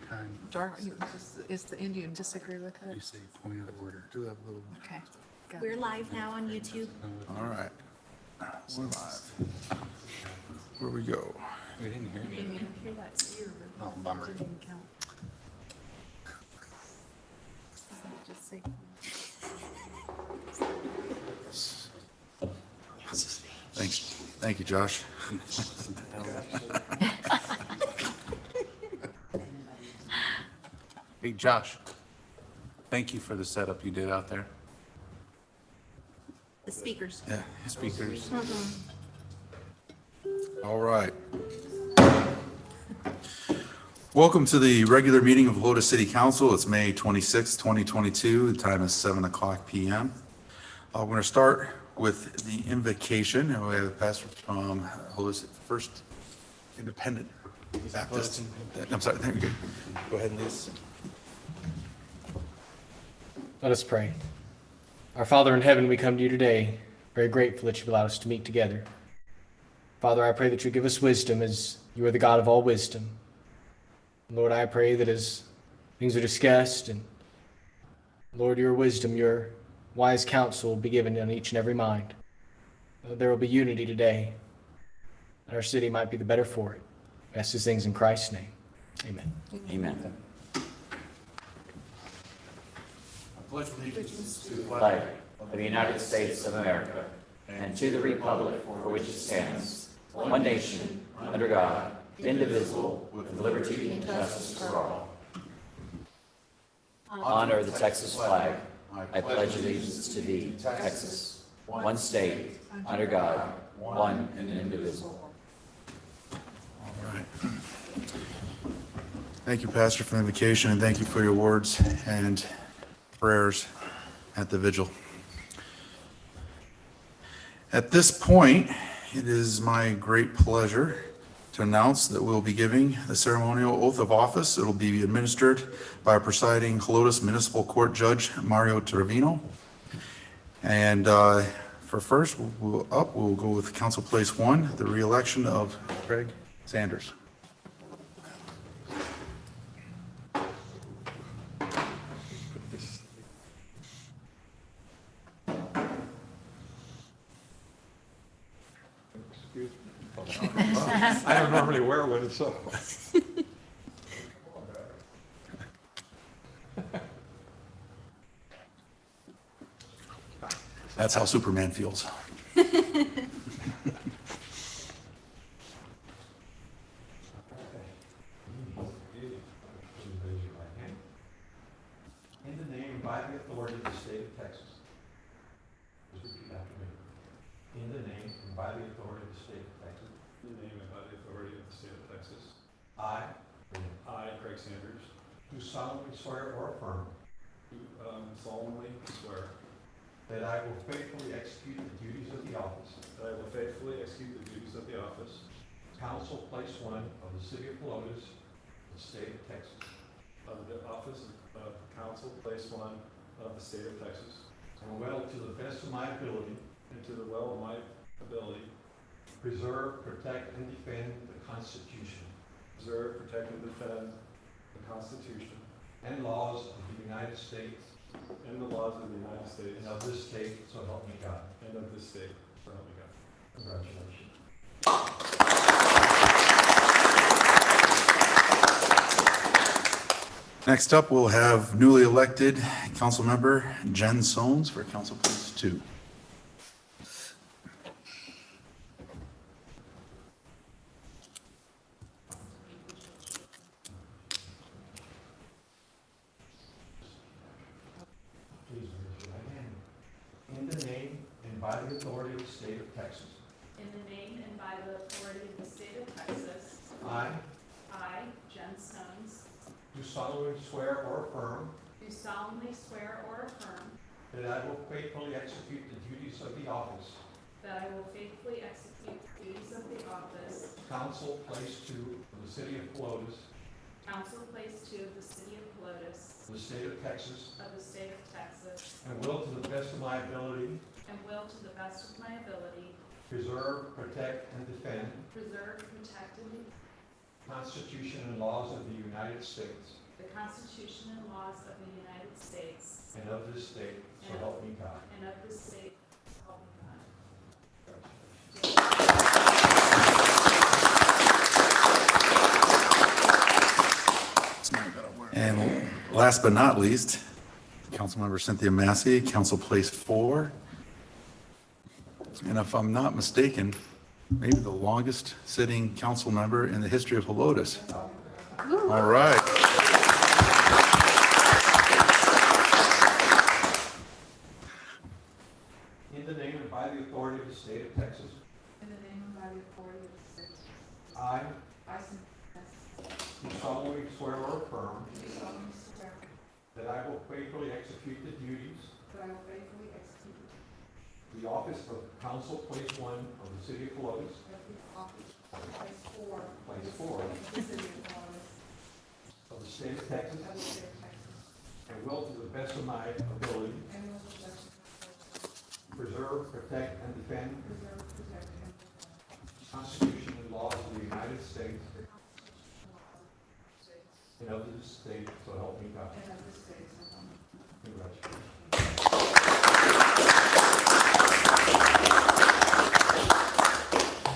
time. Is the Indian disagree with You it? say point of order. Do that little. Okay. got We're it. live now on YouTube. All right. We're live. Where we go? We didn't hear Didn't you. even hear that ear, but Oh, bummer. it didn't count. Just say. Thanks. Thank you, Josh. Hey, Josh, thank you for the setup you did out there. The speakers. Yeah. Speakers. All right. Welcome to the regular meeting of Helotes City Council. It's May 26, 2022. The time is 7:00 p.m. We're going to start with the invocation, and we have a pastor from Helotes First Independent Baptist. I'm sorry, there we go. Go ahead and lead us. Let us pray. Our Father in heaven, we come to you today, very grateful that you've allowed us to meet together. Father, I pray that you give us wisdom as you are the God of all wisdom. Lord, I pray that as things are discussed, and Lord, your wisdom, your wise counsel will be given on each and every mind. There will be unity today, and our city might be the better for it. I ask these things in Christ's name. Amen. Amen. Pledge allegiance to the Flag of the United States of America and to the republic for which it stands, one nation, under God, indivisible, with liberty and justice for all. Honor the Texas flag. I pledge allegiance to thee, Texas, one state, under God, one and indivisible. All right. Thank you, Pastor, for the invocation, and thank you for your words and prayers at the vigil. At this point, it is my great pleasure to announce that we'll be giving the ceremonial oath of office. It'll be administered by presiding Helotes Municipal Court Judge Mario Trevino. And for first, we'll go with Council Place 1, the re-election of Craig Sanders. I don't normally wear one, so. That's how Superman feels. In the name and by the authority of the state of Texas. Just repeat after me. In the name and by the authority of the state of Texas. In the name and by the authority of the state of Texas. I Craig Sanders, do solemnly swear or affirm do solemnly swear that I will faithfully execute the duties of the office that I will faithfully execute the duties of the office Council Place 1 of the city of Helotes, the state of Texas, of the office of Council, Place 1 of the state of Texas, and will to the best of my ability and to the well of my ability preserve, protect, and defend the Constitution preserve, protect, and defend the Constitution and laws of the United States and the laws of the United States and of this state, so help me God. and of this state. So help me God. Congratulations. Next up, we'll have newly elected council member Jen Sones for Council Place 2. Please raise your right hand. In the name and by the authority of the state of Texas, In the name and by the authority of the state of Texas, I Jen Stones, do solemnly swear or affirm do solemnly swear or affirm that I will faithfully execute the duties of the office that I will faithfully execute the duties of the office, Council Place 2 of the city of Helotes, Council Place 2 of the city of Helotes, of the state of Texas, of the state of Texas, and will to the best of my ability and will to the best of my ability preserve, protect, and defend preserve, protect, and the Constitution and laws of the United States the Constitution and laws of the United States and of this state, so help me God. and of this state, so help me God. And last but not least, Councilmember Cynthia Massey, Council Place 4. And if I'm not mistaken, maybe the longest sitting council member in the history of Helotes. All right. In the name and by the authority of the state of Texas, In the name and by the authority of the state, I I do solemnly swear or affirm solemnly swear that I will faithfully execute the duties that I will faithfully execute of the office of Council Place 1 of the city of Helotes, the office of Place 4 Place 4 of the city of Helotes, of the state of Texas, of the state of Texas, and will to the best of my ability and will protect, preserve, protect, and defend preserve, protect, and defend the Constitution and laws of the United States the Constitution and laws of the state and of this state, so help me God. and of the state, so help me. Congratulations.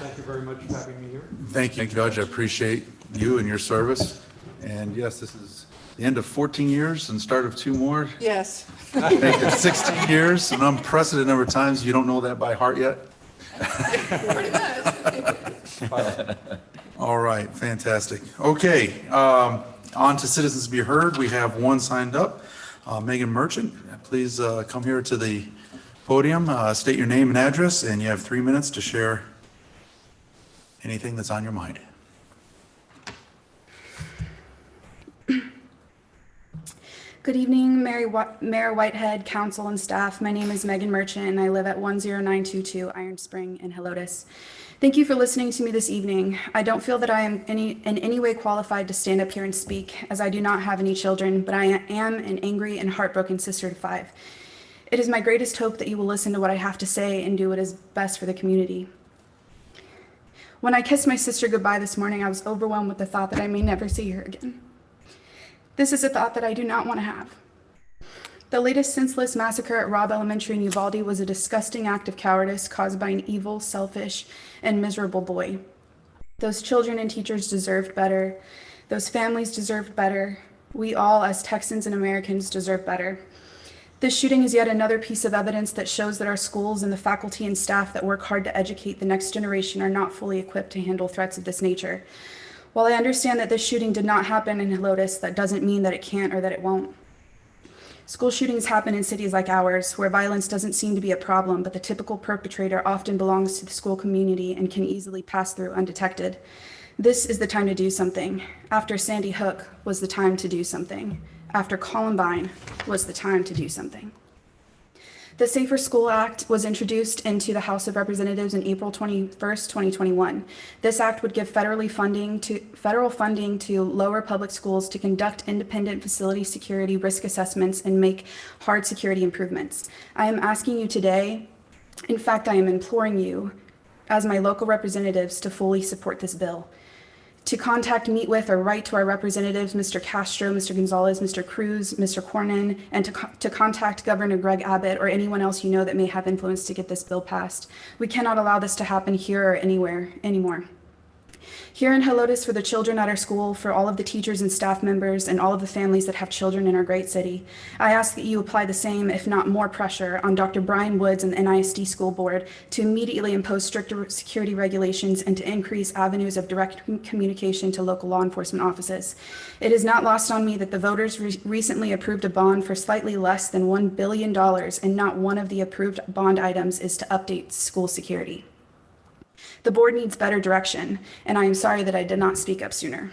Thank you very much for having me here. Thank you, Judge. I appreciate you and your service. And yes, this is the end of 14 years and start of 2 more. Yes. I think it's 16 years, an unprecedented number of times. You don't know that by heart yet? All right, fantastic. Okay, on to citizens be heard. We have one signed up. Megan Merchant, please come here to the podium, state your name and address, and you have 3 minutes to share anything that's on your mind. Good evening, Mayor Whitehead, council, and staff. My name is Megan Merchant, and I live at 10922 Iron Spring in Helotes. Thank you for listening to me this evening. I don't feel that I am in any way qualified to stand up here and speak, as I do not have any children, but I am an angry and heartbroken sister to 5. It is my greatest hope that you will listen to what I have to say and do what is best for the community. When I kissed my sister goodbye this morning, I was overwhelmed with the thought that I may never see her again. This is a thought that I do not want to have. The latest senseless massacre at Robb Elementary in Uvalde was a disgusting act of cowardice caused by an evil, selfish, and miserable boy. Those children and teachers deserved better. Those families deserved better. We all, as Texans and Americans, deserve better. This shooting is yet another piece of evidence that shows that our schools and the faculty and staff that work hard to educate the next generation are not fully equipped to handle threats of this nature. While I understand that this shooting did not happen in Helotes, that doesn't mean that it can't or that it won't. School shootings happen in cities like ours, where violence doesn't seem to be a problem, but the typical perpetrator often belongs to the school community and can easily pass through undetected. This is the time to do something. After Sandy Hook was the time to do something. After Columbine was the time to do something. The Safer School Act was introduced into the House of Representatives in April 21st, 2021. This act would give federal funding to lower public schools to conduct independent facility security risk assessments and make hard security improvements. I am asking you today, in fact, I am imploring you, as my local representatives, to fully support this bill. To contact, meet with, or write to our representatives, Mr. Castro, Mr. Gonzalez, Mr. Cruz, Mr. Cornyn, and to contact Governor Greg Abbott or anyone else you know that may have influence to get this bill passed. We cannot allow this to happen here or anywhere anymore. Here in Helotes, for the children at our school, for all of the teachers and staff members, and all of the families that have children in our great city, I ask that you apply the same, if not more, pressure on Dr. Brian Woods and the NISD School Board to immediately impose stricter security regulations and to increase avenues of direct communication to local law enforcement offices. It is not lost on me that the voters recently approved a bond for slightly less than $1 billion, and not one of the approved bond items is to update school security. The board needs better direction, and I am sorry that I did not speak up sooner.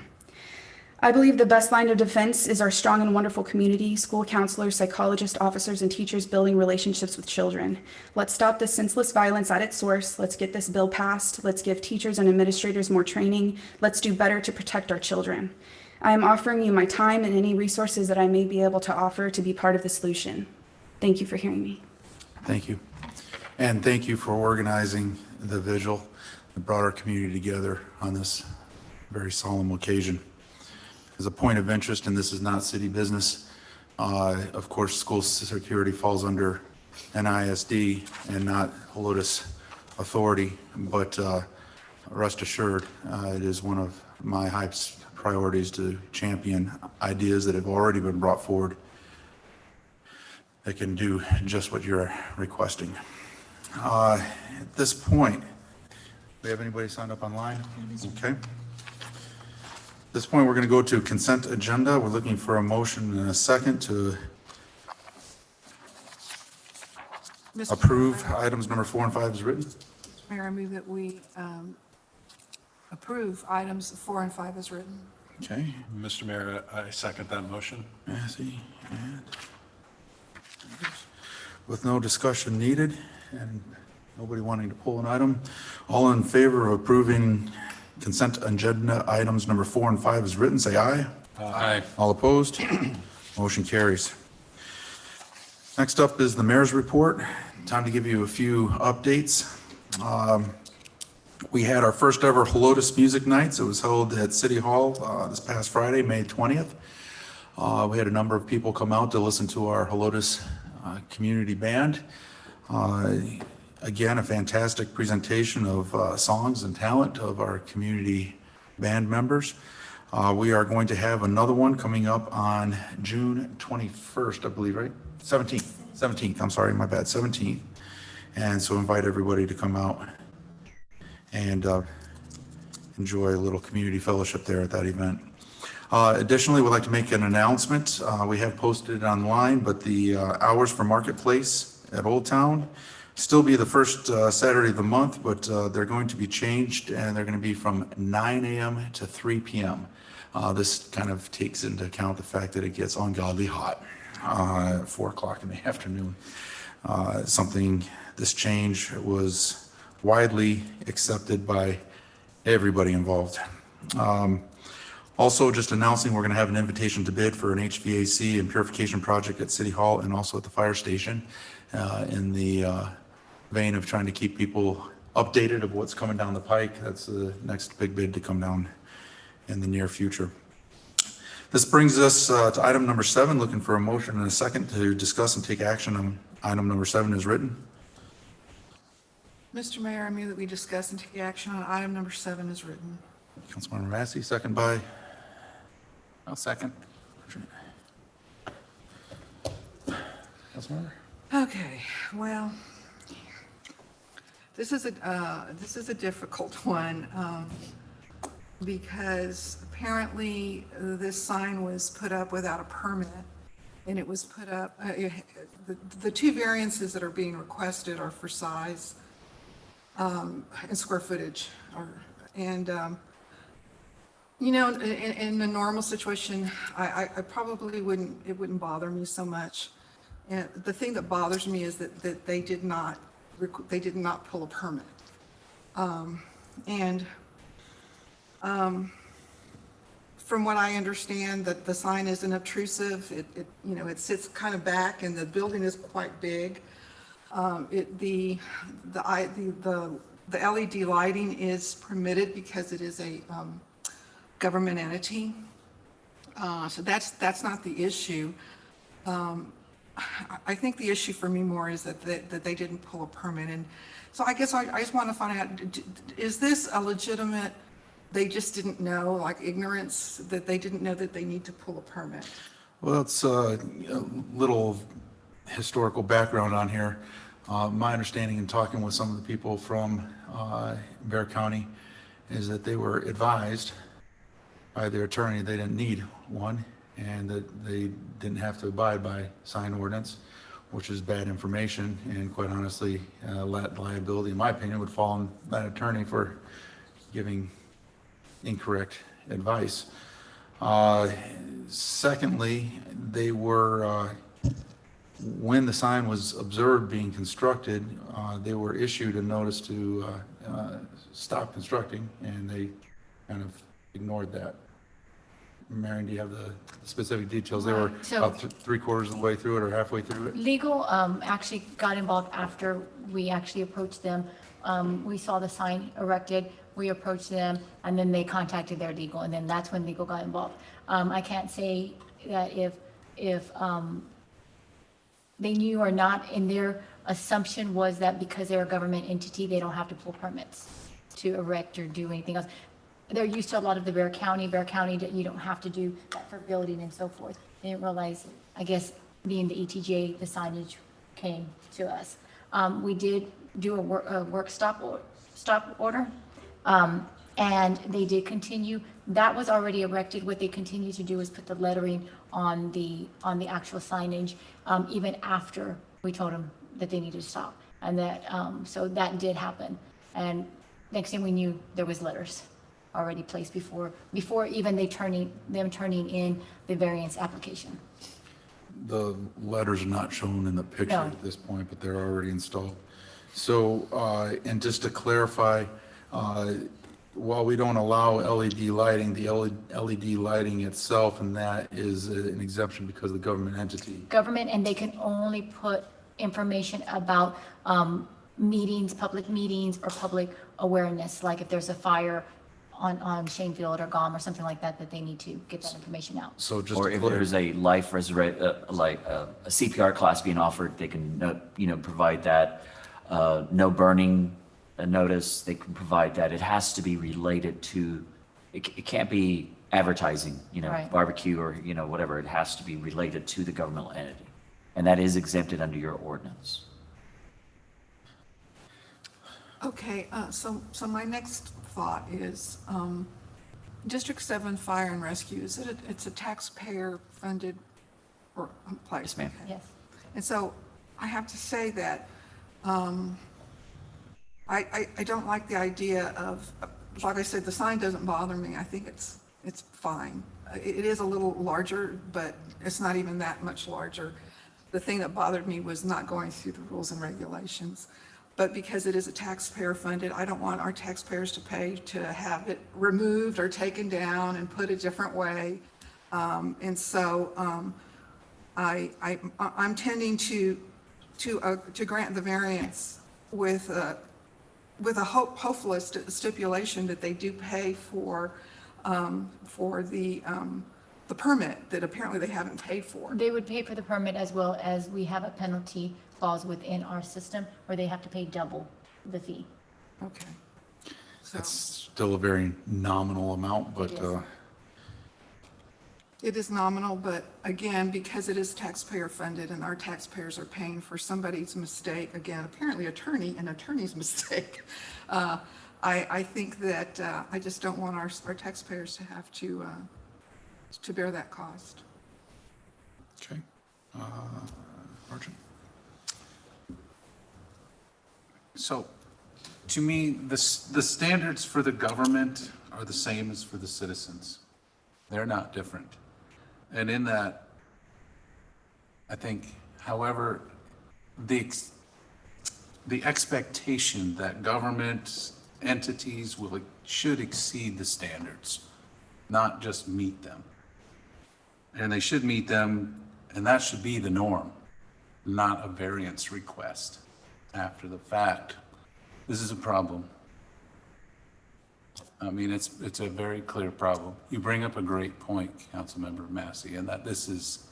I believe the best line of defense is our strong and wonderful community, school counselors, psychologists, officers, and teachers building relationships with children. Let's stop this senseless violence at its source. Let's get this bill passed. Let's give teachers and administrators more training. Let's do better to protect our children. I am offering you my time and any resources that I may be able to offer to be part of the solution. Thank you for hearing me. Thank you. And thank you for organizing the vigil that brought our community together on this very solemn occasion. As a point of interest, and this is not city business, of course, school security falls under NISD and not Helotes Authority, but rest assured, it is one of my high priorities to champion ideas that have already been brought forward that can do just what you're requesting. At this point, do we have anybody signed up online? Okay. At this point, we're going to go to consent agenda. We're looking for a motion and a second to Mr. approve items number 4 and 5 as written. Mayor, I move that we approve items 4 and 5 as written. Okay, Mr. Mayor, I second that motion. Massey, and with no discussion needed and nobody wanting to pull an item, all in favor of approving consent agenda items number 4 and 5 as written, say aye. Aye. All opposed? Motion carries. Next up is the mayor's report. Time to give you a few updates. We had our first ever Helotes Music Nights. It was held at City Hall this past Friday, May 20th. We had a number of people come out to listen to our Helotes community band. Again, a fantastic presentation of songs and talent of our community band members. We are going to have another one coming up on June 21st, I believe, right? 17th, I'm sorry, my bad, 17th. And so invite everybody to come out and enjoy a little community fellowship there at that event. Additionally, we'd like to make an announcement. We have posted it online, but the hours for Marketplace at Old Town still be the first Saturday of the month, but they're going to be changed, and they're going to be from 9 a.m. to 3 p.m. This kind of takes into account the fact that it gets ungodly hot at 4 o'clock in the afternoon. This change was widely accepted by everybody involved. Also, just announcing we're going to have an invitation to bid for an HVAC and purification project at City Hall and also at the fire station in the vein of trying to keep people updated of what's coming down the pike. That's the next big bid to come down in the near future. This brings us to item number 7, looking for a motion and a second to discuss and take action on item number 7 as written. Mr. Mayor, I move that we discuss and take action on item number 7 as written. Councilmember Massey, second by I'll second. Councilmember. Okay, well, this is a difficult one because apparently this sign was put up without a permit, and it was put up. The two variances that are being requested are for size and square footage, you know, in a normal situation, I probably wouldn't, it wouldn't bother me so much. And the thing that bothers me is that they did not pull a permit. From what I understand, that the sign isn't obtrusive. It sits kind of back, and the building is quite big. The LED lighting is permitted because it is a government entity. So that's not the issue. I think the issue for me more is that they didn't pull a permit. And so I guess I just want to find out, is this a legitimate, they just didn't know, like ignorance, that they didn't know that they need to pull a permit? Well, it's a little historical background on here. My understanding in talking with some of the people from Bear County is that they were advised by their attorney they didn't need one, and that they didn't have to abide by sign ordinance, which is bad information. And quite honestly, liability, in my opinion, would fall on that attorney for giving incorrect advice. Secondly, they were, when the sign was observed being constructed, they were issued a notice to stop constructing, and they kind of ignored that. Marion, do you have the specific details? They were about 3/4 of the way through it or halfway through it? Legal actually got involved after we actually approached them. We saw the sign erected. we approached them, and then they contacted their legal, and then that's when legal got involved. I can't say that if they knew or not, and their assumption was that because they're a government entity, they don't have to pull permits to erect or do anything else. They're used to a lot of the Bear County that you don't have to do that for building and so forth. They didn't realize, I guess, being the ETJ, the signage came to us. We did do a work stop order, and they did continue. That was already erected. What they continue to do is put the lettering on the actual signage, even after we told them that they needed to stop. And that, so that did happen. And next thing we knew, there was letters already placed before even them turning in the variance application. The letters are not shown in the picture No. at this point, but they're already installed. So, and just to clarify, while we don't allow LED lighting, the LED lighting itself, and that is an exemption because of the government entity. Government, and they can only put information about meetings, public meetings, or public awareness, like if there's a fire on Shanefield or GOM or something like that, that they need to get that information out. So just Or to if clear, there's a life like a CPR class being offered, they can, provide that. No burning notice, they can provide that. It has to be related to, it can't be advertising, Right. barbecue or, whatever. It has to be related to the governmental entity. And that is exempted under your ordinance. Okay, so my next thought is, District 7 Fire and Rescue, it's a taxpayer-funded place? Yes, ma'am. Okay. Yes. And so I have to say that I don't like the idea of, like I said, the sign doesn't bother me. I think it's fine. It is a little larger, but it's not even that much larger. The thing that bothered me was not going through the rules and regulations. But because it is a taxpayer funded, I don't want our taxpayers to pay to have it removed or taken down and put a different way. And so I'm tending to grant the variance with a hopeless stipulation that they do pay for the permit that apparently they haven't paid for. They would pay for the permit, as well as we have a penalty clause within our system where they have to pay double the fee. Okay. So it's still a very nominal amount, but It is. it is nominal, but again, because it is taxpayer funded and our taxpayers are paying for somebody's mistake, again, apparently an attorney's mistake, I think that I just don't want our taxpayers to have to bear that cost. okay. Archie? So, to me, the standards for the government are the same as for the citizens. They're not different. And in that, I think, however, the expectation that government entities should exceed the standards, not just meet them. And they should meet them, and that should be the norm, not a variance request after the fact. This is a problem. I mean, it's a very clear problem. You bring up a great point, Councilmember Massey, and that this is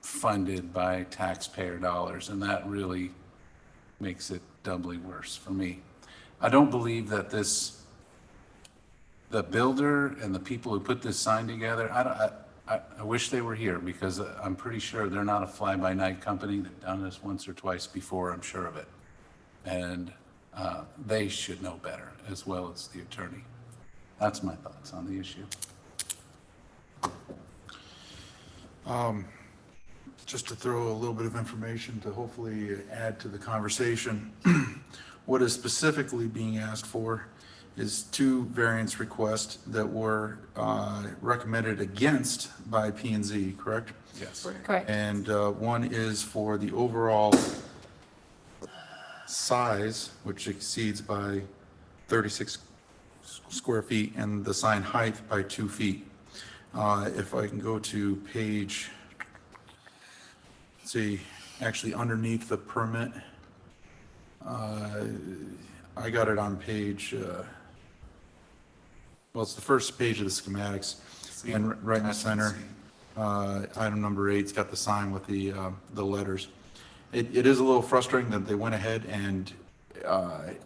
funded by taxpayer dollars, and that really makes it doubly worse for me. I don't believe that the builder and the people who put this sign together, I wish they were here, because I'm pretty sure they're not a fly-by-night company. They've done this once or twice before, I'm sure of it. And they should know better, as well as the attorney. That's my thoughts on the issue. Just to throw a little bit of information to hopefully add to the conversation, what is specifically being asked for is 2 variance requests that were recommended against by P&Z, correct? Yes. Correct. And one is for the overall size, which exceeds by 36 square feet, and the sign height by 2 feet. If I can go to page, let's see, actually underneath the permit, I got it on page, well, it's the first page of the schematics, and right in the center, item number 8's got the sign with the letters. It is a little frustrating that they went ahead and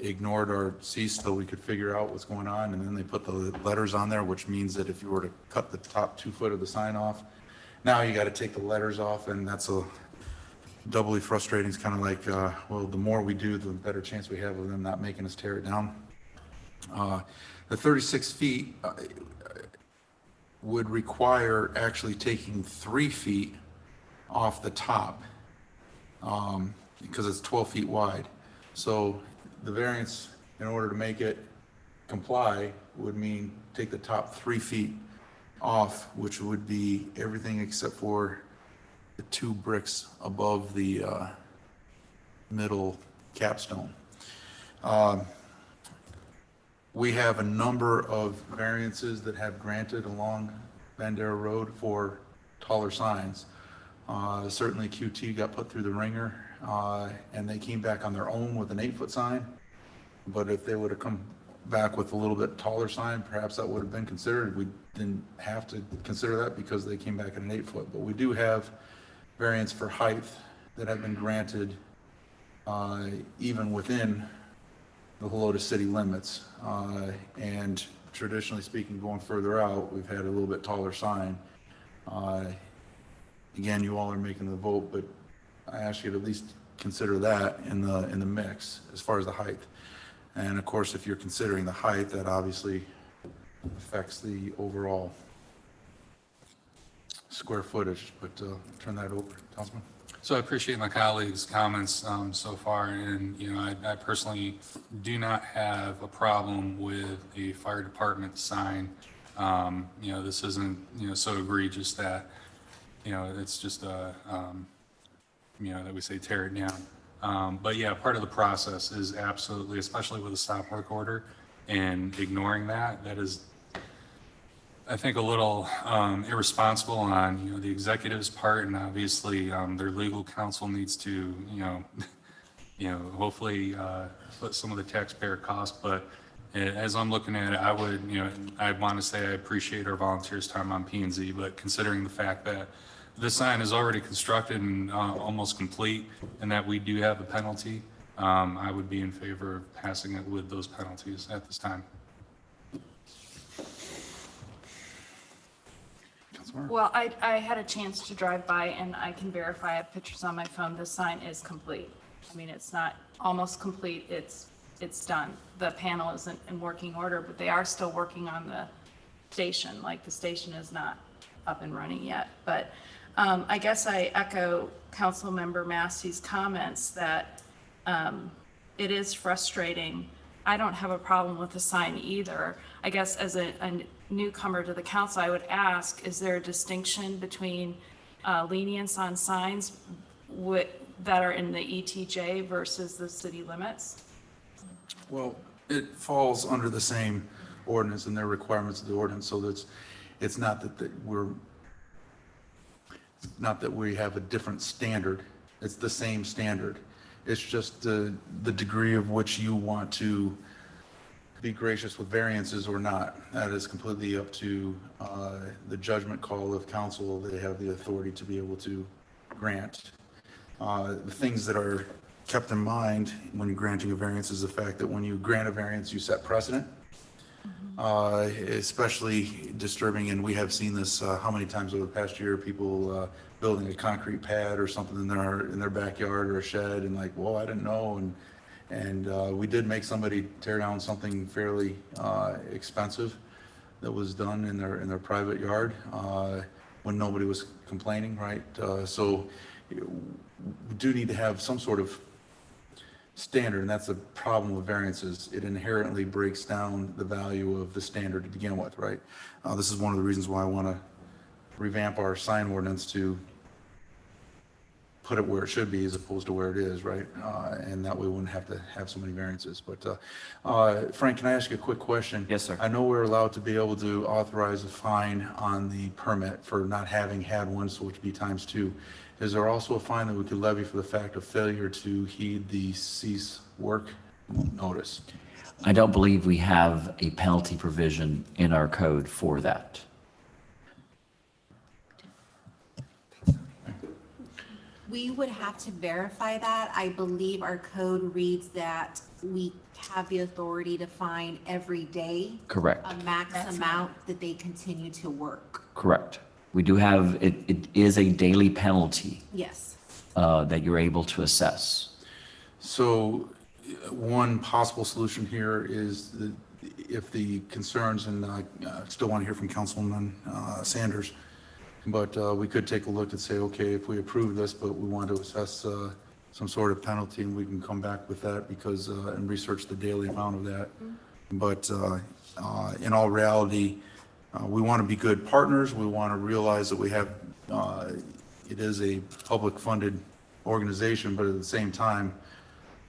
ignored our cease till we could figure out what's going on, and then they put the letters on there, which means that if you were to cut the top 2 foot of the sign off, now you got to take the letters off, and that's a doubly frustrating. It's kind of like, well, the more we do, the better chance we have of them not making us tear it down. The 36 feet would require actually taking 3 feet off the top, because it's 12 feet wide. So the variance, in order to make it comply, would mean take the top 3 feet off, which would be everything except for the 2 bricks above the middle capstone. We have a number of variances that have granted along Bandera Road for taller signs. Certainly QT got put through the ringer, and they came back on their own with an 8-foot sign. But if they would have come back with a little bit taller sign, perhaps that would have been considered. We didn't have to consider that because they came back at an 8-foot. But we do have variants for height that have been granted even within the Helotes city limits. And traditionally speaking, going further out, we've had a little bit taller sign. Again, you all are making the vote, but I ask you to at least consider that in the mix as far as the height. And of course, if you're considering the height, that obviously affects the overall square footage. But turn that over, Councilman. So I appreciate my colleagues' comments so far, and I personally do not have a problem with a fire department sign. This isn't so egregious that it's just that we say tear it down. But yeah, part of the process is absolutely, especially with a stop work order, and ignoring that is, I think, a little irresponsible on the executive's part, and obviously their legal counsel needs to hopefully put some of the taxpayer costs. But as I'm looking at it, I would I want to say I appreciate our volunteers' time on P&Z, but considering the fact that this sign is already constructed and almost complete, and that we do have a penalty, I would be in favor of passing it with those penalties at this time. Well, I had a chance to drive by and I can verify, I have pictures on my phone, the sign is complete. I mean, it's not almost complete, it's done. The panel isn't in working order, but they are still working on the station. Like, the station is not up and running yet. But I guess I echo Councilmember Massey's comments that it is frustrating. I don't have a problem with the sign either. I guess as a newcomer to the council, I would ask, is there a distinction between lenience on signs that are in the ETJ versus the city limits? Well, it falls under the same ordinance and their requirements of the ordinance, so that's, it's not that we have a different standard. It's the same standard. It's just the degree of which you want to be gracious with variances or not. That is completely up to the judgment call of council. They have the authority to be able to grant. The things that are kept in mind when granting a variance is the fact that when you grant a variance, you set precedent. Especially disturbing, and we have seen this how many times over the past year, people building a concrete pad or something in their backyard or a shed, and like, well, I didn't know, and we did make somebody tear down something fairly expensive that was done in their private yard when nobody was complaining, right? So we do need to have some sort of standard, and that's the problem with variances. It inherently breaks down the value of the standard to begin with, right? This is one of the reasons why I want to revamp our sign ordinance to put it where it should be as opposed to where it is, right? And that way we wouldn't have to have so many variances. But Frank, can I ask you a quick question? Yes, sir. I know we're allowed to be able to authorize a fine on the permit for not having had one, so which would be ×2. Is there also a fine that we could levy for the fact of failure to heed the cease work notice. I don't believe we have a penalty provision in our code for that. We would have to verify that. I believe our code reads that we have the authority to fine every day Correct. a max amount that they continue to work. Correct. We do have, it is a daily penalty Yes. that you're able to assess. So one possible solution here is that if the concerns, and I still want to hear from Councilman Sanders, but we could take a look and say, okay, if we approve this, but we want to assess some sort of penalty, and we can come back with that because, and research the daily amount of that. But in all reality, we want to be good partners. We want to realize that we have, it is a public funded organization, but at the same time,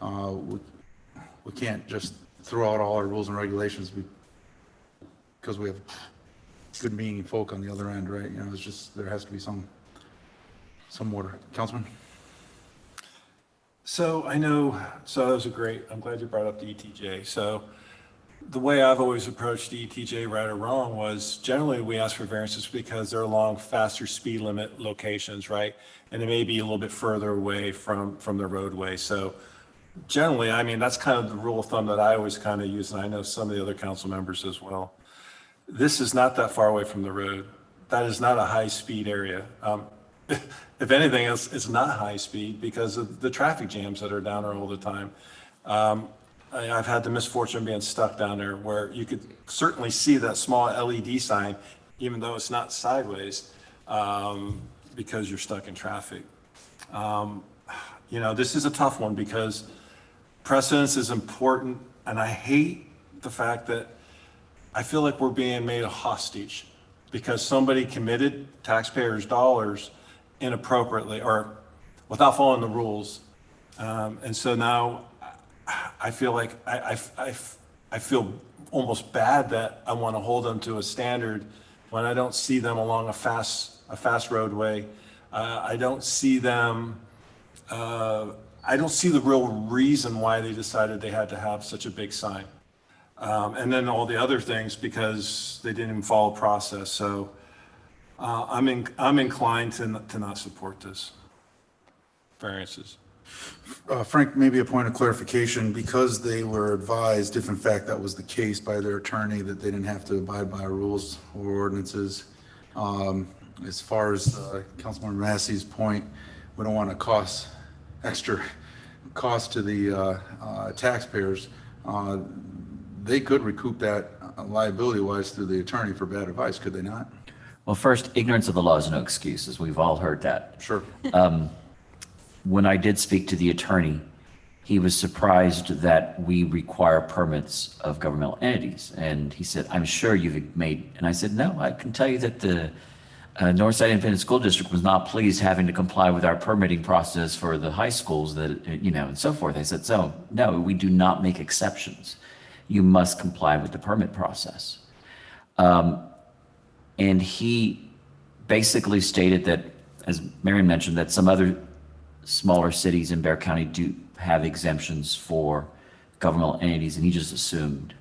we can't just throw out all our rules and regulations because we have good meaning folk on the other end, right? You know, it's just, there has to be some order. Councilman? So I know, so that was I'm glad you brought up the ETJ. So the way I've always approached the ETJ, right or wrong, was generally we ask for variances because they're along faster speed limit locations, right? And it may be a little bit further away from the roadway. So generally, I mean, that's kind of the rule of thumb that I always kind of use, and I know some of the other council members as well. This is not that far away from the road. That is not a high-speed area. If anything, it's not high speed because of the traffic jams that are down there all the time. I've had the misfortune of being stuck down there where you could certainly see that small LED sign, even though it's not sideways, because you're stuck in traffic. You know, this is a tough one because precedence is important, and I hate the fact that I feel like we're being made a hostage because somebody committed taxpayers' dollars inappropriately or without following the rules. And so now I feel like I feel almost bad that I want to hold them to a standard when I don't see them along a fast roadway. I don't see them, I don't see the real reason why they decided they had to have such a big sign. And then all the other things because they didn't even follow process. So I'm inclined to not support this variances. Frank, maybe a point of clarification, because they were advised, if in fact that was the case by their attorney, that they didn't have to abide by rules or ordinances. As far as Councilman Massey's point, we don't want to cause extra cost to the taxpayers. They could recoup that liability-wise through the attorney for bad advice, could they not? Well, first, ignorance of the law is no excuse, as we've all heard that. Sure. When I did speak to the attorney, he was surprised that we require permits of governmental entities. And he said, I'm sure you've made, and I said, no, I can tell you that the Northside Independent School District was not pleased having to comply with our permitting process for the high schools that, you know, and so forth. I said, so no, we do not make exceptions. You must comply with the permit process. And he basically stated that, as Marion mentioned, that some other smaller cities in Bexar County do have exemptions for governmental entities, and he just assumed.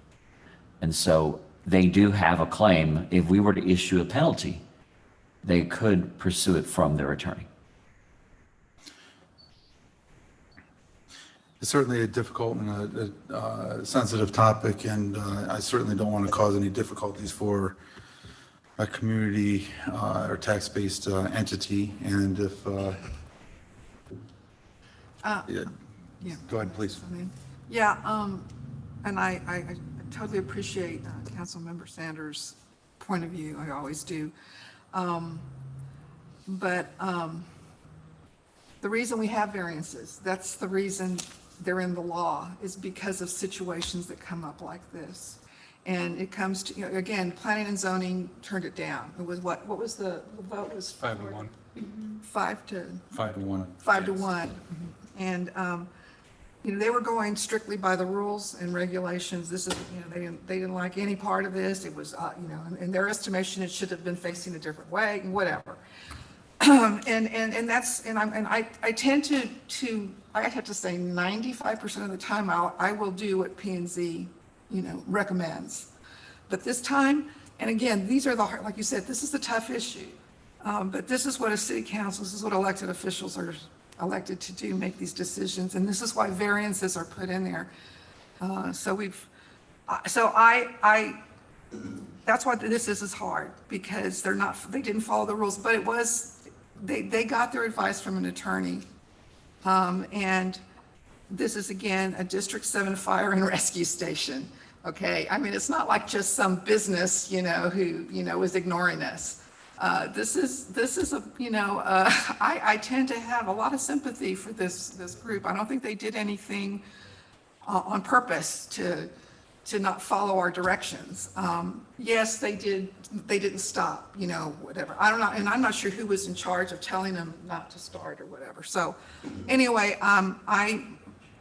And so they do have a claim. If we were to issue a penalty, they could pursue it from their attorney. It's certainly a difficult and a sensitive topic, and I certainly don't want to cause any difficulties for a community or tax-based entity. And if, Yeah. go ahead, please. Yeah, and I totally appreciate Councilmember Sanders' point of view. I always do. But the reason we have variances, that's the reason they're in the law, is because of situations that come up like this. And it comes to, you know, again, planning and zoning turned it down. It was what was the vote was? 5-1. 5-1. 5-1. And, you know, they were going strictly by the rules and regulations. This is, you know, they didn't like any part of this. It was, you know, in their estimation, it should have been facing a different way and whatever. And that's, and I tend to I have to say 95% of the time I will do what P and Z, recommends. But this time, and again, these are like you said, this is the tough issue. But this is what a city council, this is what elected officials are elected to do, make these decisions. And this is why variances are put in there. That's why this is hard, because they didn't follow the rules, but they got their advice from an attorney. And this is, again, a District 7 fire and rescue station, okay? I mean, it's not like just some business, who, is ignoring us. This is I tend to have a lot of sympathy for this group. I don't think they did anything on purpose to not follow our directions. Yes, they didn't stop, whatever. I don't know, and I'm not sure who was in charge of telling them not to start or whatever. So anyway, I'm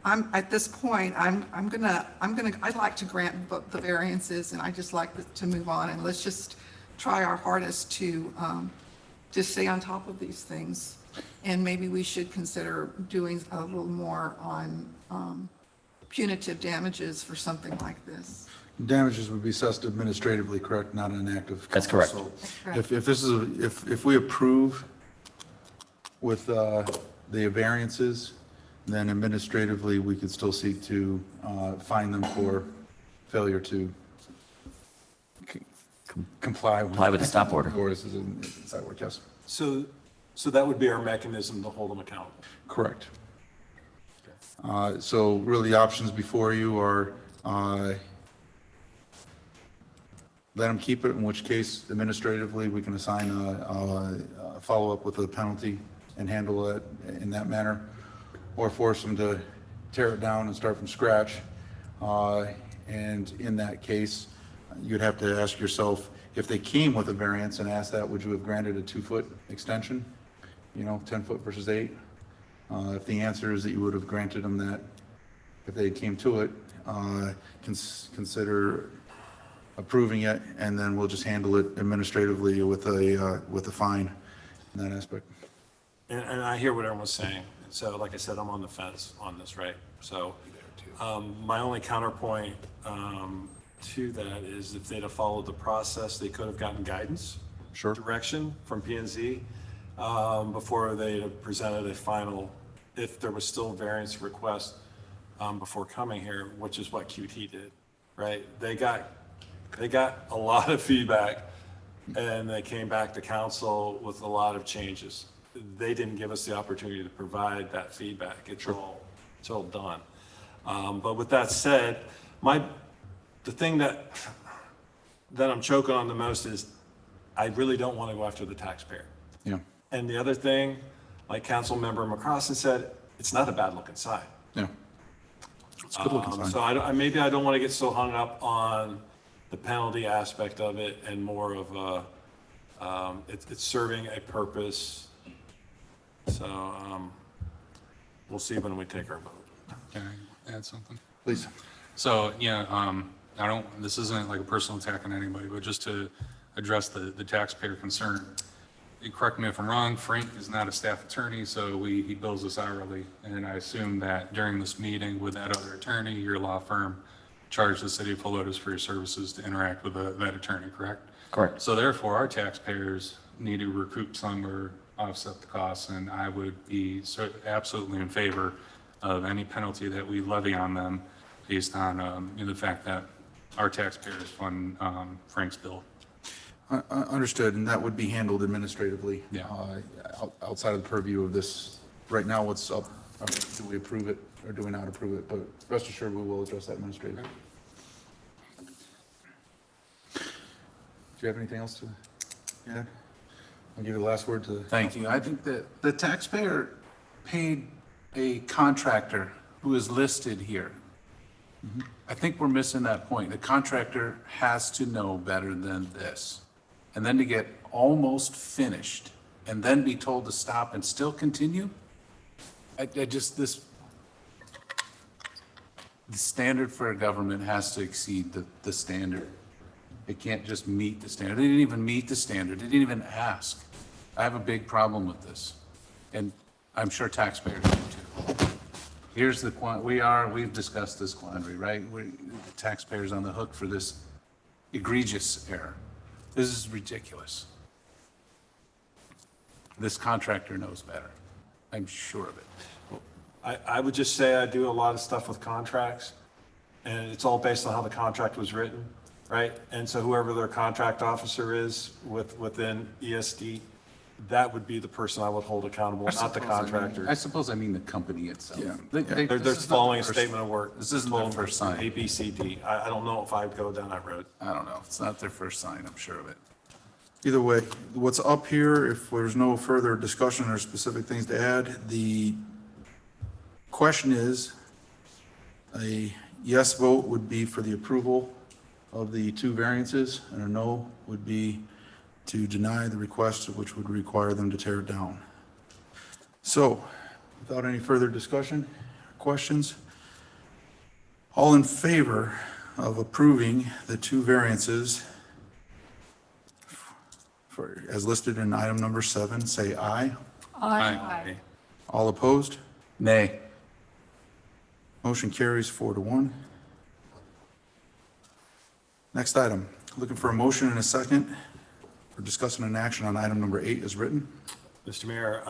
at this point, I'd like to grant the variances, and I just like to move on, and let's just try our hardest to stay on top of these things. And maybe we should consider doing a little more on punitive damages for something like this. Damages would be assessed administratively, correct, not an act of. That's correct. So correct. if this is, if we approve with the variances, then administratively, we could still seek to fine them for failure to comply Comply with the stop order. This is in side work, yes. So that would be our mechanism to hold them accountable. Correct. So really, the options before you are let them keep it, in which case administratively, we can assign a follow-up with a penalty and handle it in that manner, or force them to tear it down and start from scratch. And in that case, you'd have to ask yourself, if they came with a variance and asked that, would you have granted a 2-foot extension? 10 foot versus 8? If the answer is that you would have granted them that, if they came to it, consider approving it, and then we'll just handle it administratively with a fine in that aspect. And I hear what everyone's saying. So like I said, I'm on the fence on this, right? So my only counterpoint to that is if they'd have followed the process, they could have gotten guidance, Sure. direction from P&Z before they had presented a final, if there was still a variance request before coming here, which is what QT did, right? They got a lot of feedback, and they came back to council with a lot of changes. They didn't give us the opportunity to provide that feedback. It's all done. But with that said, the thing that I'm choking on the most is I really don't want to go after the taxpayer. Yeah. And the other thing, like Council Member McCrossin said, it's not a bad looking sign. Yeah. It's a good looking sign. So maybe I don't want to get so hung up on the penalty aspect of it, and more of it's serving a purpose. So we'll see when we take our vote. Can I add something? Please. So, this isn't like a personal attack on anybody, but just to address the taxpayer concern. You correct me if I'm wrong, Frank is not a staff attorney, so he bills us hourly. And I assume that during this meeting with that other attorney, your law firm charged the city of Helotes for your services to interact with that attorney, correct? Correct. So therefore, our taxpayers need to recoup some or offset the costs, and I would be absolutely in favor of any penalty that we levy on them based on the fact that our taxpayers fund Frank's bill. Understood, and that would be handled administratively. Yeah. Outside of the purview of this. Right now, what's up, do we approve it or do we not approve it? But rest assured, we will address that administratively. Do you have anything else to add? I'll give you the last word to. Thank you. I think that the taxpayer paid a contractor who is listed here. I think we're missing that point. The contractor has to know better than this. And then to get almost finished and then be told to stop and still continue? The standard for a government has to exceed the standard. It can't just meet the standard. They didn't even meet the standard. They didn't even ask. I have a big problem with this. And I'm sure taxpayers do too. Here's the we've discussed this quandary, right? The taxpayer's on the hook for this egregious error. This is ridiculous. This contractor knows better. I'm sure of it. I would just say I do a lot of stuff with contracts, and it's all based on how the contract was written, right? And so whoever their contract officer is within ESD, that would be the person I would hold accountable, not the contractor. I suppose I mean the company itself. Yeah. They're following a statement of work. This isn't their first sign. A, B, C, D. I don't know if I'd go down that road. I don't know. It's not their first sign, I'm sure of it. Either way, what's up here, if there's no further discussion or specific things to add, the question is, a yes vote would be for the approval of the 2 variances, and a no would be to deny the request, which would require them to tear it down. So, without any further discussion, questions, all in favor of approving the 2 variances as listed in item number 7, say aye. Aye. All opposed? Nay. Motion carries 4-1. Next item, looking for a motion and a second for discussion and action on item number 8 as written. Mr. Mayor,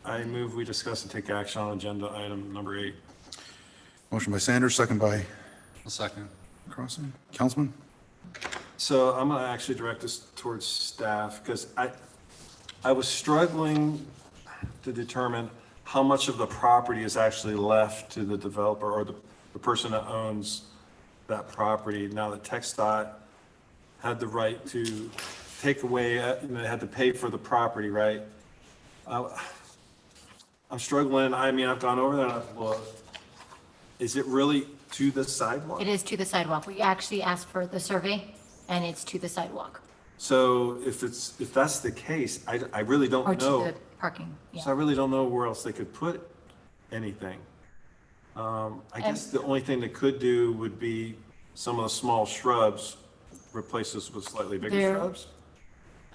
I move we discuss and take action on agenda item number 8. Motion by Sanders, second by A second. Crossan. Councilman? So I'm going to actually direct this towards staff because I was struggling to determine how much of the property is actually left to the developer or the person that owns that property. Now that TxDOT had the right to take away, they had to pay for the property, right? I'm struggling. I mean, I've gone over there and I've looked. Is it really to the sidewalk? It is to the sidewalk. We actually asked for the survey, and it's to the sidewalk, So if that's the case, I really don't or to know. the parking, yeah. So I really don't know where else they could put anything. I guess the only thing they could do would be some of the small shrubs, replace this with slightly bigger There- shrubs.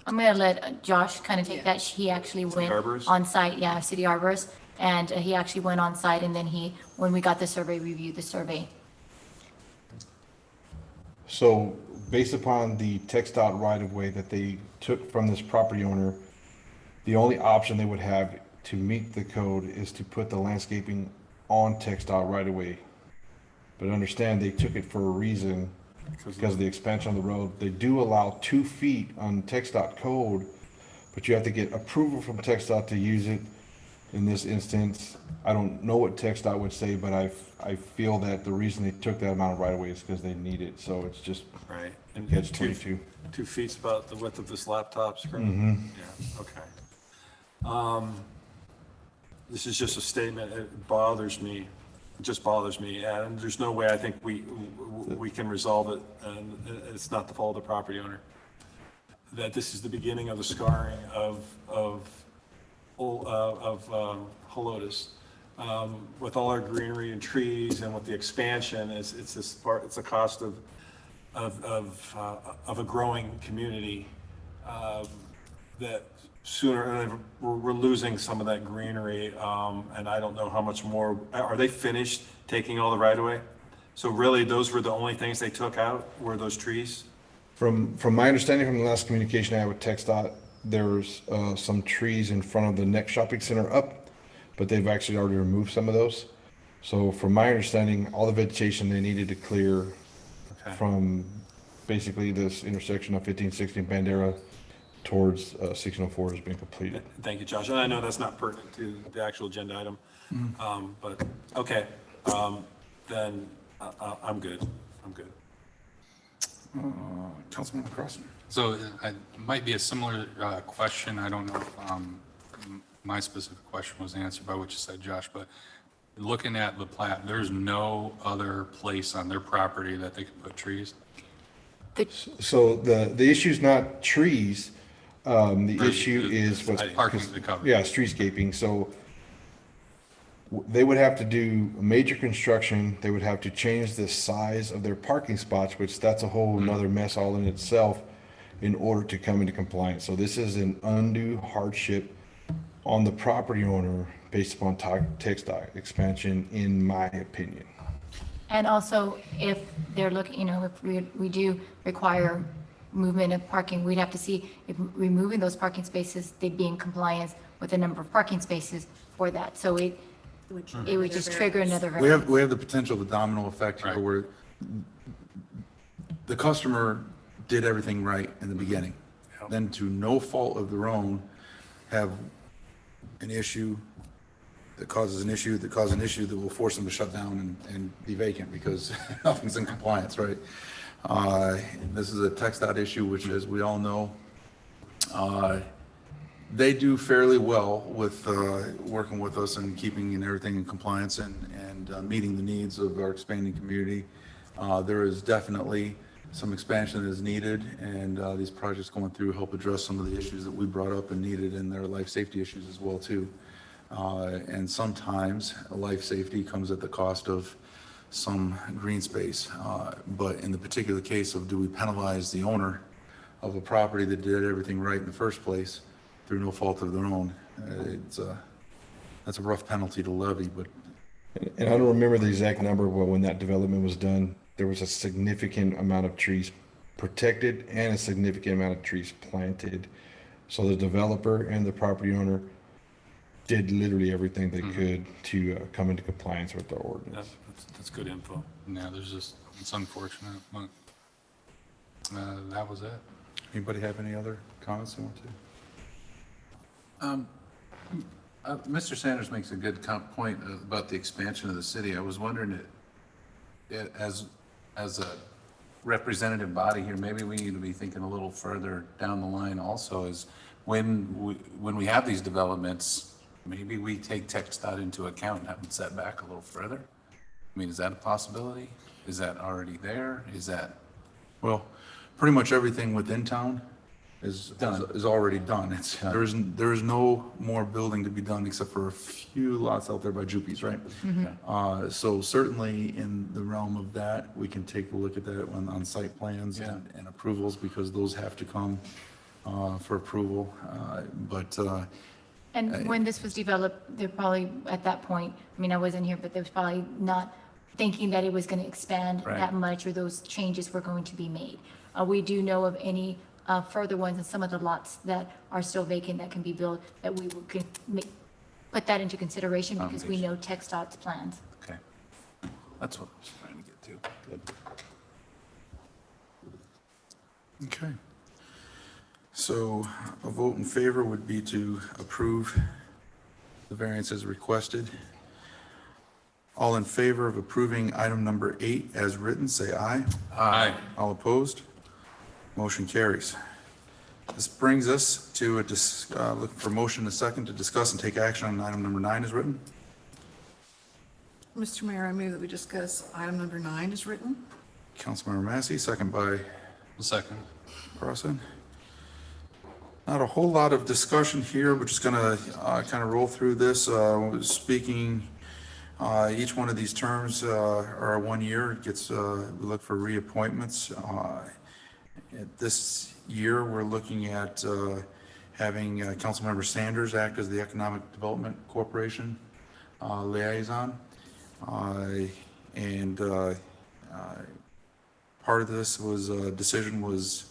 I'm gonna let Josh kind of take that. He actually went arborist? on site, yeah, city arborist, and he actually went on site, and then when we got the survey, reviewed the survey. So based upon the TxDOT right-of-way that they took from this property owner, the only option they would have to meet the code is to put the landscaping on TxDOT right-of-way. But understand, they took it for a reason, because of the expansion of the road. They do allow 2 feet on TxDOT code, but you have to get approval from TxDOT to use it. In this instance, I don't know what TxDOT would say, but I feel that the reason they took that amount of right-of-way is because they need it, so it's just Right. And catch 2 22. 2 feet's about the width of this laptop screen? Yeah, okay. This is just a statement. It bothers me. It just bothers me. And there's no way I think we can resolve it. And it's not the fault of the property owner. That this is the beginning of the scarring of Helotes. With all our greenery and trees and with the expansion, it's a cost of a growing community that sooner, we're losing some of that greenery, and I don't know how much more. Are they finished taking all the right of way? So really, those were the only things they took out, were those trees? From my understanding from the last communication I had with TxDOT, there's some trees in front of the next shopping center up, but they've actually already removed some of those. So from my understanding, all the vegetation they needed to clear from basically this intersection of 1516 Bandera towards 1604 has been completed. Thank you, Josh. And I know that's not pertinent to the actual agenda item, but, okay, then I'm good. I'm good. Councilman Crossan. So it might be a similar question. I don't know if my specific question was answered by what you said, Josh, but looking at the plat, there's no other place on their property that they could put trees? So the issue is not trees. The issue is what's Parking to cover. yeah, streetscaping. So they would have to do major construction. They would have to change the size of their parking spots, which that's a whole nother mess all in itself, in order to come into compliance. So this is an undue hardship on the property owner based upon text dot expansion, in my opinion. And also, if they're looking, if we do require movement of parking, we'd have to see if removing those parking spaces, they'd be in compliance with the number of parking spaces for that. So it would just trigger another We variance. have the potential of a domino effect here Right. where the customer did everything right in the beginning. Then to no fault of their own, have an issue that causes an issue that causes an issue that will force them to shut down and be vacant because nothing's in compliance, right? This is a text dot issue, which, as we all know, they do fairly well with working with us and keeping everything in compliance and meeting the needs of our expanding community. There is definitely some expansion that is needed, and these projects going through help address some of the issues that we brought up and needed, and their life safety issues as well too. And sometimes life safety comes at the cost of some green space. But in the particular case of, do we penalize the owner of a property that did everything right in the first place through no fault of their own? That's a rough penalty to levy, but And I don't remember the exact number, but when that development was done, there was a significant amount of trees protected and a significant amount of trees planted. So the developer and the property owner did literally everything they could to come into compliance with the ordinance. That's good info. Yeah, it's unfortunate, but that was it. anybody have any other comments they want to? Mr. Sanders makes a good point about the expansion of the city. I was wondering, as a representative body here, maybe we need to be thinking a little further down the line also, is when we have these developments, maybe we take text dot into account and have them set back a little further. I mean, is that a possibility? Is that already there? Is that? Well, pretty much everything within town is already done. There is no more building to be done except for a few lots out there by Jupies, right? So certainly in the realm of that, we can take a look at that on site plans and approvals, because those have to come for approval. And when this was developed, they're probably at that point, I mean, I wasn't here, but they was probably not thinking that it was going to expand Right. that much, or those changes were going to be made. We do know of any further ones in some of the lots that are still vacant that can be built, that we can put that into consideration, because we know text dot's plans. Okay. That's what I was trying to get to. Good. Okay. So a vote in favor would be to approve the variance as requested. All in favor of approving item number 8 as written, say aye. Aye. All opposed? Motion carries. This brings us to looking for motion and a second to discuss and take action on item number 9 as written. Mr. Mayor, I move that we discuss item number 9 as written. Councilmember Massey, second by Second. Crossan. Not a whole lot of discussion here. We're just gonna kind of roll through this. Speaking, each one of these terms are 1 year. It gets, we look for reappointments. This year, we're looking at having Councilmember Sanders act as the Economic Development Corporation liaison. And part of this was, decision was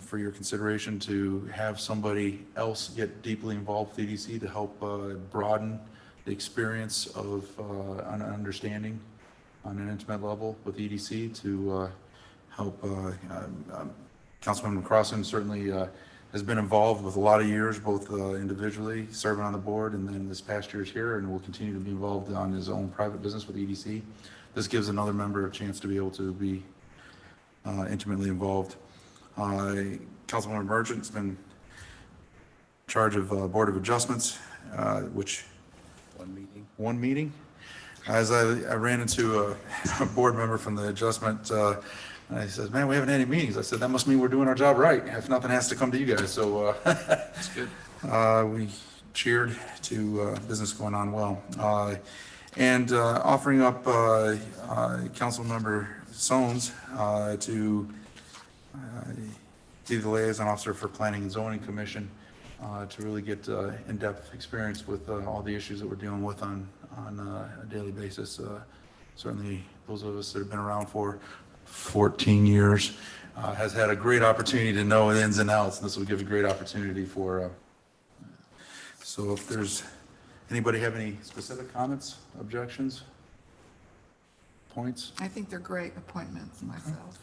for your consideration to have somebody else get deeply involved with EDC to help broaden the experience of an understanding on an intimate level with EDC, to help. Councilmember Crossan certainly has been involved with a lot of years, both individually serving on the board, and then this past year's here, and will continue to be involved on his own private business with EDC. This gives another member a chance to be able to be intimately involved. Councilmember Merchant's been in charge of Board of Adjustments, which one meeting. As I ran into a board member from the adjustment, and he says, "Man, we haven't had any meetings." I said, "That must mean we're doing our job right. If nothing has to come to you guys." So That's good. we cheered to business going on well. And offering up Councilmember Sones to be the liaison officer for Planning and Zoning Commission. to really get in-depth experience with all the issues that we're dealing with on a daily basis. Certainly, those of us that have been around for 14 years has had a great opportunity to know the ins and outs, and this will give a great opportunity for, so if there's, anybody have any specific comments, objections, points? I think they're great appointments myself.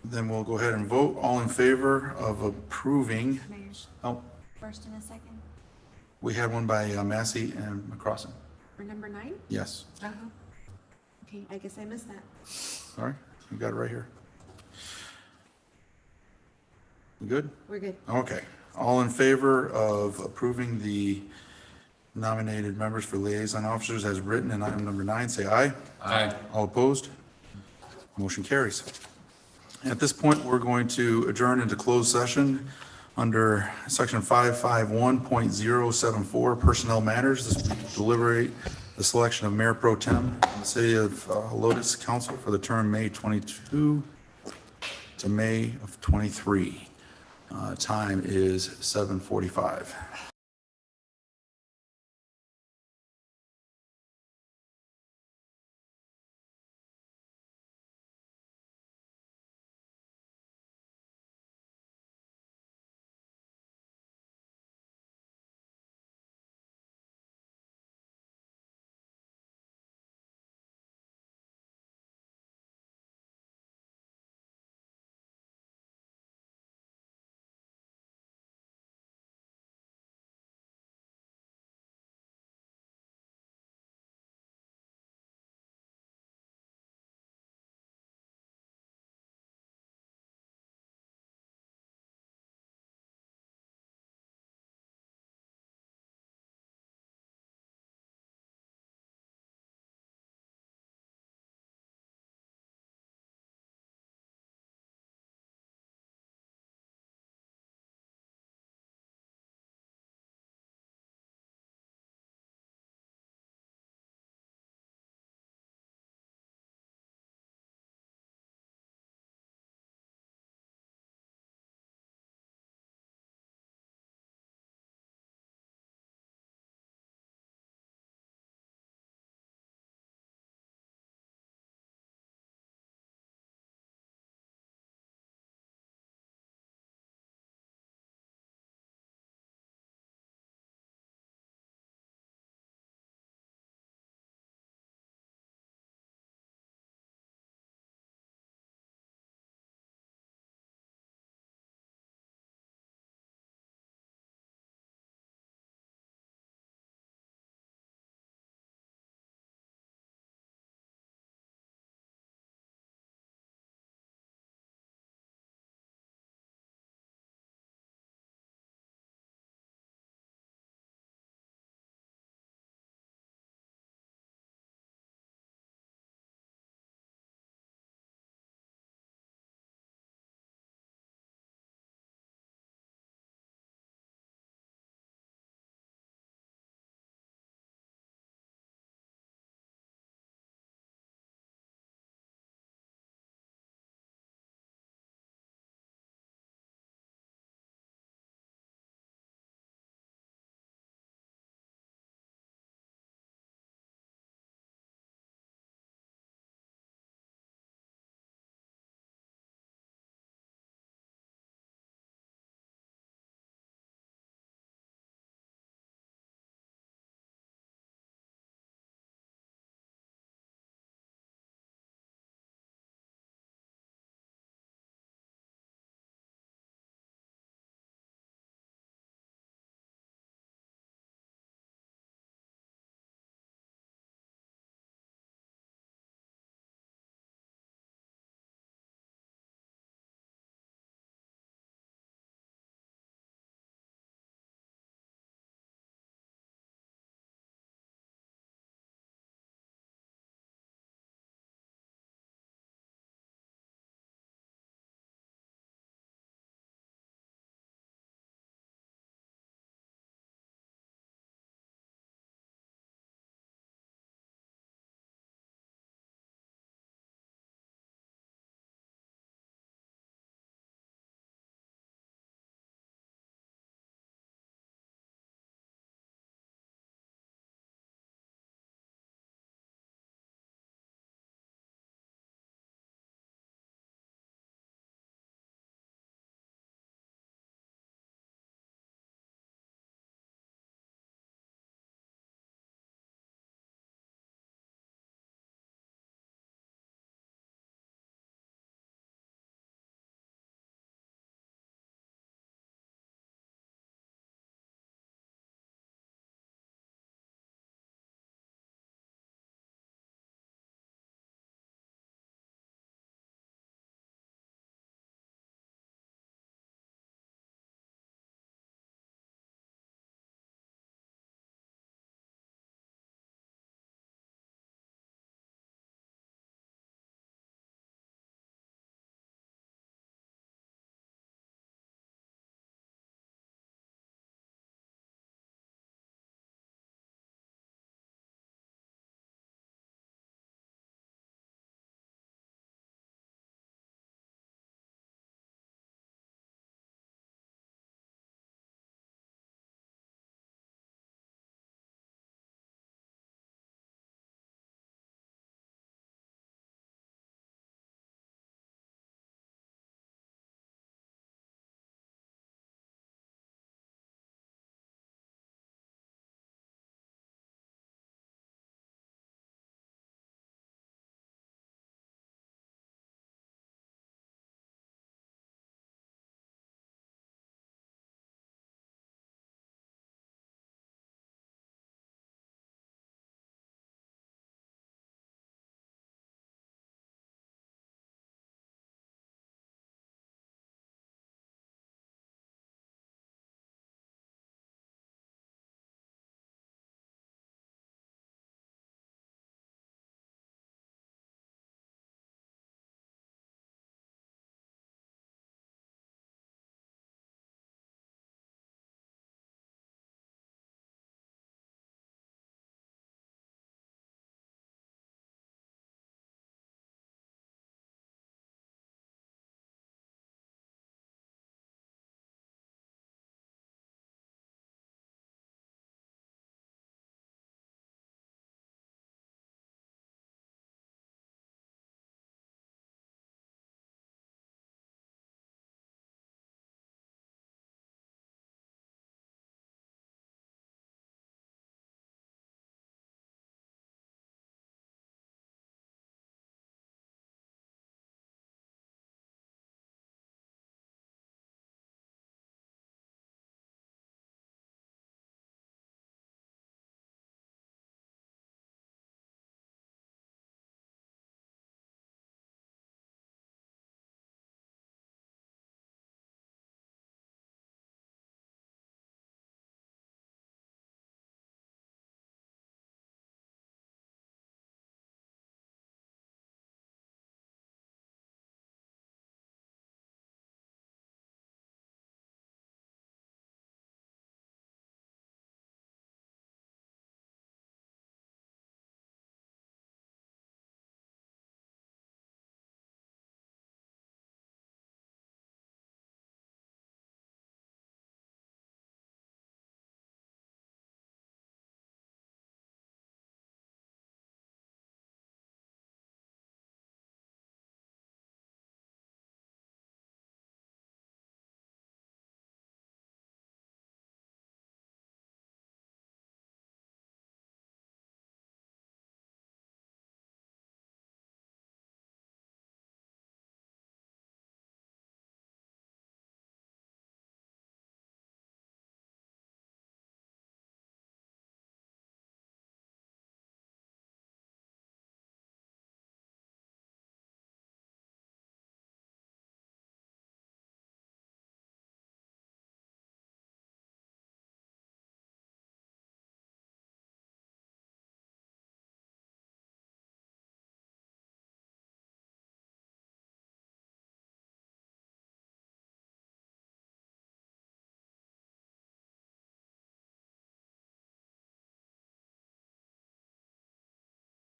Then we'll go ahead and vote. All in favor of approving, Mayor, oh, first and a second, we had one by Massey and McCrossin. for number 9? Yes. Uh-huh. Okay, I guess I missed that. Sorry, we got it right here. We good? We're good. Okay. All in favor of approving the nominated members for liaison officers as written in item number 9, say aye. Aye. All opposed? Motion carries. At this point, we're going to adjourn into closed session under section 551.074 personnel matters. This will deliberate the selection of Mayor Pro Tem in the City of Helotes Council for the term May 22 to May of 23. Time is 7:45.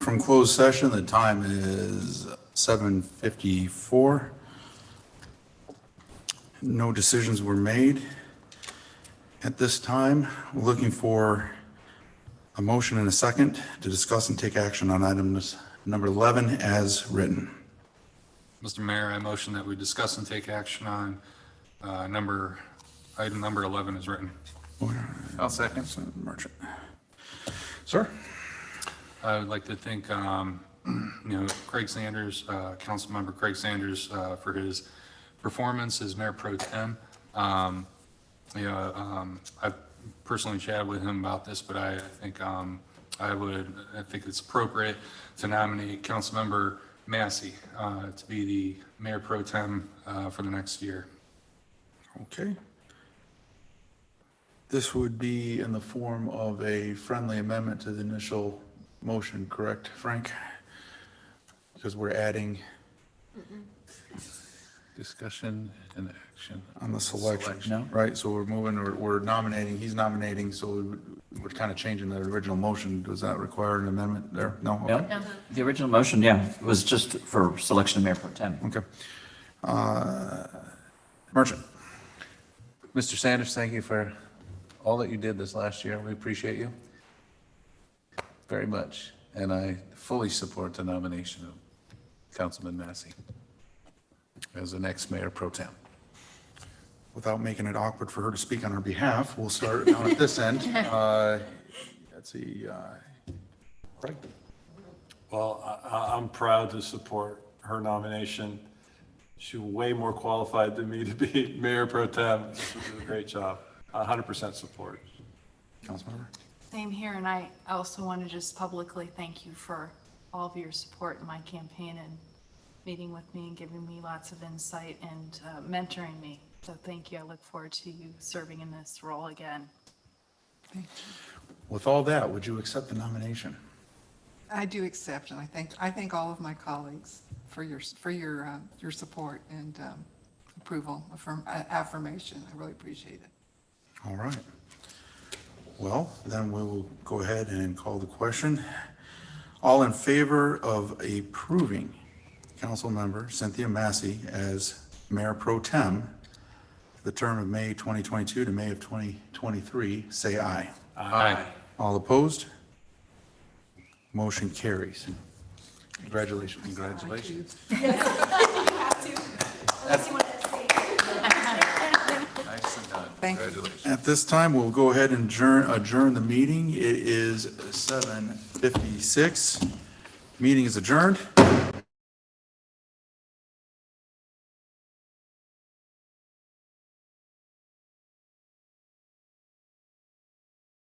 From closed session, the time is 7:54. No decisions were made. At this time, we're looking for a motion and a second to discuss and take action on items number 11 as written. Mr. Mayor, I motion that we discuss and take action on item number 11 is written. I'll second. Merchant. Sir? I would like to thank, Craig Sanders, Councilmember Craig Sanders, for his performance as Mayor Pro Tem. I've personally chatted with him about this, but I think it's appropriate to nominate Councilmember Massey to be the Mayor Pro Tem for the next year. Okay. This would be in the form of a friendly amendment to the initial motion, correct, Frank? Because we're adding Discussion and action. on the selection, No? right? So we're nominating, he's nominating, so we're kind of changing the original motion. Does that require an amendment there? No? Okay. No? The original motion, yeah, was just for selection of Mayor Pro Tem. Okay. Merchant. Mr. Sanders, thank you for all that you did this last year. We appreciate you very much. And I fully support the nomination of Councilman Massey as the next Mayor Pro Tem. Without making it awkward for her to speak on our behalf, we'll start down at this end. Let's see, Craig. Well, I'm proud to support her nomination. She's way more qualified than me to be Mayor Pro Tem. She did a great job. 100% support. Councilmember. Same here, and I also want to just publicly thank you for all of your support in my campaign and meeting with me and giving me lots of insight and mentoring me. So thank you. I look forward to you serving in this role again. With all that, would you accept the nomination? I do accept, and I thank all of my colleagues for your support and approval, affirmation. I really appreciate it. All right. Well, then we will go ahead and call the question. All in favor of approving Councilmember Cynthia Massey as Mayor Pro Tem for the term of May 2022 to May of 2023, say aye. Aye. All opposed? Motion carries. Congratulations. Congratulations. Nicely done. Thank you. Congratulations. At this time, we'll go ahead and adjourn the meeting. It is 7:56. Meeting is adjourned.